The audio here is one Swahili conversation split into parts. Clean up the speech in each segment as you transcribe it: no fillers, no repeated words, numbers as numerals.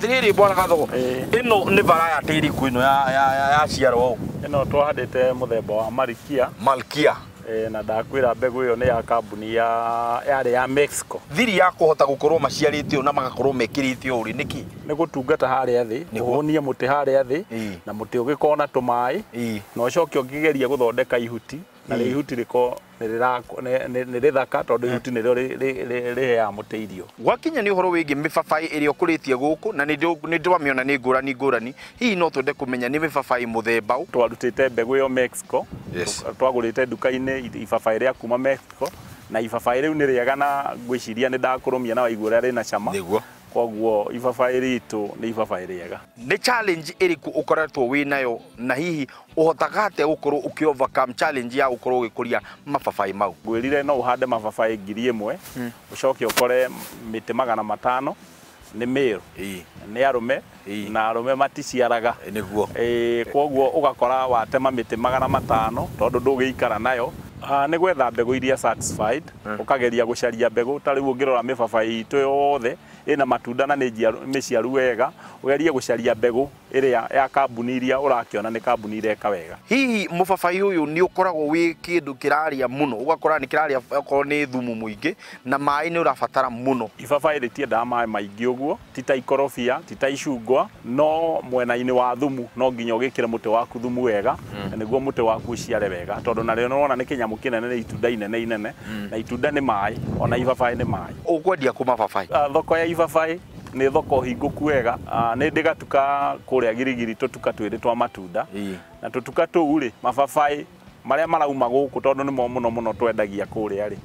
atiriri bwana Gathogo ino ni varaya tiri kwino ya ciarwo ino twahandite muthemba wa Malkia na ndakwira mbegu iyo ni ya kambuni ya Mexico thiri ya kuhota gukorwo maciarite na magakorwo mekirite uri niki ni gutungata haria thi kuhonia muti haria thi na muti ugikona tumai na ucoke ungigeria guthondeka ihuti na ihuti riko ni rithaka tondu ihuti ni riheaga muti irio gwakinya ni uhoro wigi mibabai iri ukuritie guku na ni ndwamiona ni ngurani hihi no twende kumenya ni mibabai muthemba twarutite mbegu yo Mexico twagurite duka-ini ibabai ria kuma Mexico na ibabai riu ni riega na ngwiciria ni ndakurumia na waigua ria rina cama niguo koguo ibabai ritu ni ibabai riega ni challenge iriku ukoretwo winayo na hihi uhotaga ate gukorwo ukiovercome challenge ya gukorwo gikuria mababai mau ngwirire no uhande mababai 1000 ucoke ukore miti 500 ni miru ni arume na arume maticiaraga niguo koguo ugakora watema miti 500 tondu ndugikara nayo ni gwetha mbegu iria satisfied ukageria gucaria mbegu tariu ngirora mibabai itu yothe ina matunda na ni miciaru wega ugerie gucaria mbegu iria ya kambuni iria urakiona ni kambuni ireka wega hihi mubabai uyu ni ukoragwo wi kindu kiraria muno ugakora ni kiraria ukorwo ni thumu muingi na mai ni urabatara muno ibabai ritiendaga mai maingi uguo tita ikorofia tita icungwa no mwena-ini wa thumu no nginya ugikire muti waku thumu wega niguo muti waku uciare wega tondu na rio nona ni kinyamu kinene ni itunda inene na itunda ni mai ona ibabai ni mai ukwendia ku mababai thoko ya ibabai ni thoko hinguku wega ni ndigatuka kuria girigiri tutuka twiri twa matunda na tutuka tuu ri mababai maria marauma guku tondu ni muno twendagia kuria ri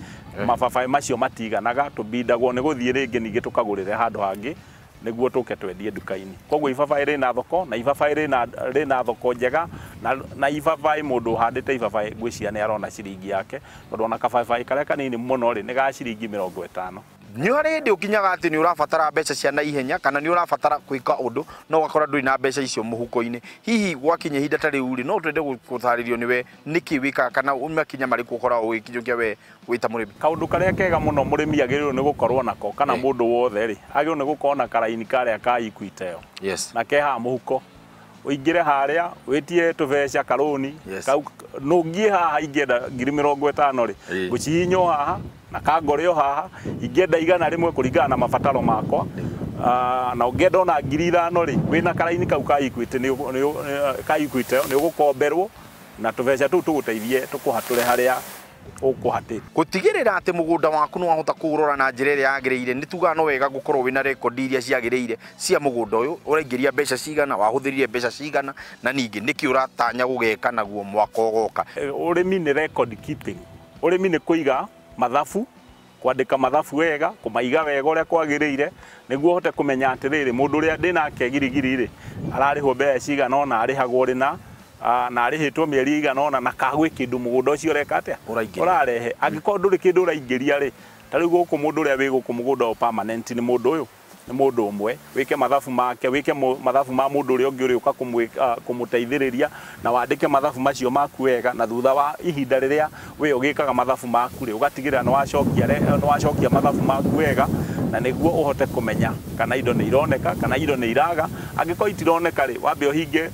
mababai macio matiganaga tubindagwo ni guthie ringi ningi tukagurire handu hangi niguo tuke twendie duka-ini koguo ibabai rina thoko na ibabai rina thoko njega na ibabai mundu handite ibabai ngwiciria ni arona ciringi yake tondu ona kababai karia kanini muno ri ni ga ciringi 50 ni hari ndi ukinyaga ati ni urabatara mbeca cia na ihenya kana ni urabatara kwika undu no gakora ndui na mbeca icio muhuko-ini hihi gwakinya ihinda tari uri no twende gutharirio niwe niki wika kana umakinya mariku ukora ugikinyukia we wita murimi kaundu karia kega muno murimi agirirwo ni gukorwo nako kana mundu wothe ri agirirwo ni gukorwo na karaini karia ka Equity na keha muhuko uingire haria witie tubeca karoni nungie haha ingenda 50,000 ri gucinyo haha na kangoreo haha ingenda 100 kuringana na mabataro makwa na ungenda ona 5,000 ri wina karaini kau ka Equity ni ugukomberwo na tubeca tu tuguteithie tukuhature haria ukuhate gutigirira ati mugunda waku no wahota kurora na njira iria yagirire ni tuga no wega gukorwo wina record iria ciagirire cia mugunda uyu uraingiria mbeca cigana wahuthirire mbeca cigana na ningi niki uratanya gugeka naguo mwaka ugoka urimi ni record keeping urimi ni kuiga mathabu kwandika mathabu wega kumaiga wega uria kwagirire niguo hote kumenya atiriri mundu uria ndina kegirigiri ri ararihwo mbeca cigana ona arihagwo rina na arihitwo mieri igana ona na kagwe kindu mugunda ucio reka atia urarehe angikorwo nduri kindu uraingiria ri tari guku mundu uria wi guku mugunda o permanent ni mundu uyu ni mundu umwe wike mathabu make wike mathabu ma mundu uria ungi uriuka kumuteithiriria na wandike mathabu macio maku wega na thutha wa ihinda riria we ugikaga mathabu maku ri ugatigirira no wacokia mathabu maku wega na niguo uhote kumenya kana indo ni ironeka kana indo ni iraga angikorwo itironeka ri wambe uhinge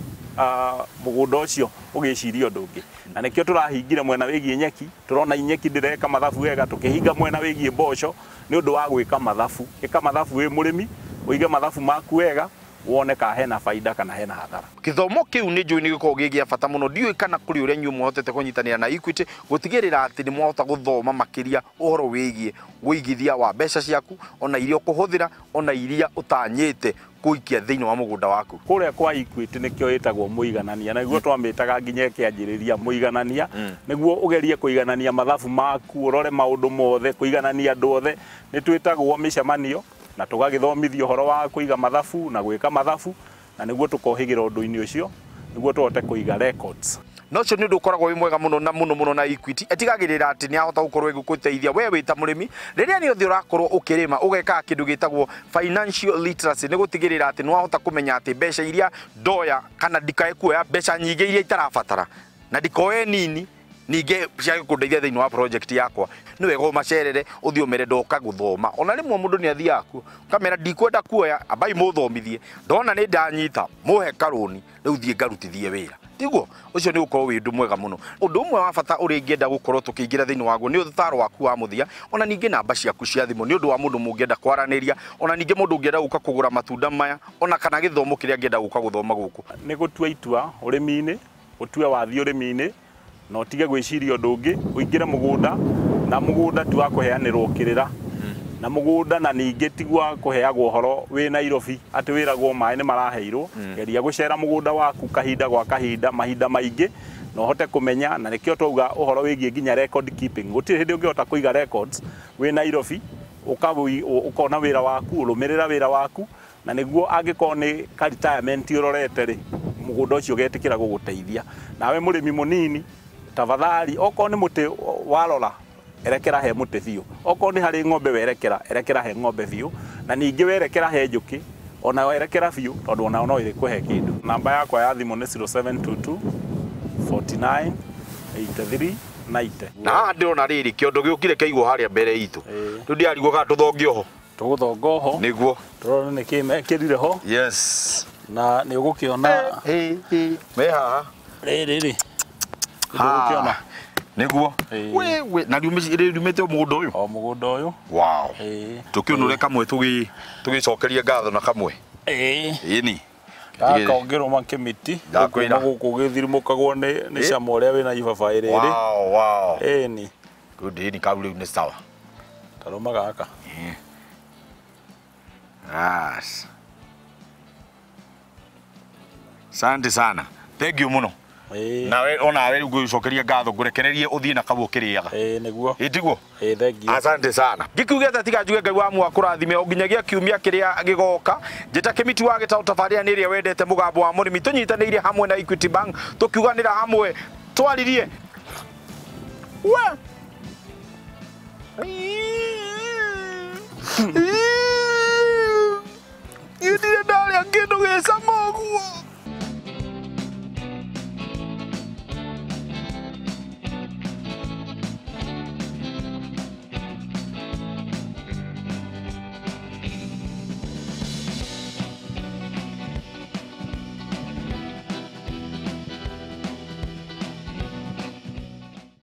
mugunda ucio ugiciria ndungi na nikio turahingire mwena wigie nyeki turona nyeki ndireka mathabu wega tukihinga mwena wigie mboco ni undu wa gwika mathabu ika mathabu wi murimi uige mathabu maku wega woneka hena faida kana hena hathara kithomo kiu ni njui ni giko gigia bata muno ndiui kana kuri uria nyu muhotete kunyitanira na Equity gutigirira ati ni mwahota guthoma makiria uhoro wigie guigithia wa mbeca ciaku ona iria ukuhuthira ona iria utanyite kuikia thiini wa mugunda waku kuria kwa Equity nikio itagwo muiganania na niguo twamitaga nginya kianjiriria muiganania niguo ugerie kuiganania mathabu maku urore maundu mothe kuiganania andu othe ni twitagwo micemanio na tugagithomithio horo wa kuiga mathabu na gwika mathabu na niguo tukohigira undu-ini ucio niguo tuhote kuiga records no cio ni undu ukoragwo wi mwega muno na Equity etigagirira ati ni ahota gukorwo gukuteithia we wita murimi riria ni uthi urakorwo ukirima ugeka kindu gitagwo financial literacy ni gutigirira ati ni wahota kumenya ati mbeca iria ndoya kana ndikae kuoya mbeca nyingi iria itarabatara na ndikoe nini ninge cia kundeithia thiini wa project yakwa ni wega umacerere uthio mere ndoka guthoma ona rimwe mundu ni athia aku kamera ndikwenda kuoya abai muthomithie ndona ni ndanyita muhe karuni riu thie ngarutithie wira tiguo ucio ni ukorwo wi ndu mwega muno undu umwe wa bata uri ngienda gukorwo tukiingira thiini waguo ni utharo waku wa muthia ona ninge namba ciaku cia thimu ni undu wa mundu mungienda kwaraniria ona ninge mundu ungienda guka kugura matunda maya ona kana githomo kiria ngienda guka guthoma guku ni gutua itua urimi-ini utue wathi urimi-ini no tige gwiciria undu ungi uingire mugunda na mugunda tu akuheanirwo kirira na mugunda na ninge tigwa kuheagwo horo wi Nairobi ati wiragwo mai ni maraheirwo geria gucera mugunda waku kahinda gwa kahinda mahinda maingi no hote kumenya na nikio twauga uhoro wigie nginya record keeping gutiri hindi ungihota kuiga records wi Nairobi ukona wira waku urumirira wira waku na niguo angikorwo ni retirement urorete ri mugunda ucio getikira guguteithia nawe murimi munini tafadhali okorwo ni muti warora erekera he muti biu okorwo ni hari ng'ombe erekera he ng'ombe biu na ningi werekera he njuki ona werekera biu tondu ona no irikuhe kindu namba yakwa ya thimu ni 0722 49 83 90 na ndirona riri kiondo giukire keigwo haria mbere itu tu ndiarigwo ka tuthongio ho tuguthongo ho niguo turone ni kimekirire ho yes na ni ugukiona me haha riri ugukiona niguo we na riumite mugunda uyu mugunda uyu wow tukiunure kamwe tugicokeria ngatho na kamwe ini akaongerwo makimiti guku githirimukagwo ni cama uria wina ibabai riri wow ni good ini kau riu ni sawa taroma gaka yes asante sana thank you muno nawe onawe ngucokeria ngatho ngurekererie uthie na kabu kiriaga niguo itiguo thank you asante sana ngikuge atiga njuge ngai wa mwa kurathime o nginyagia kiumia kiria gigoka njita kimiti wa gitau tafaria ni ria wendete mugambo wa murimi tunyitaniire hamwe na Equity Bank tukiuganira hamwe twaririe we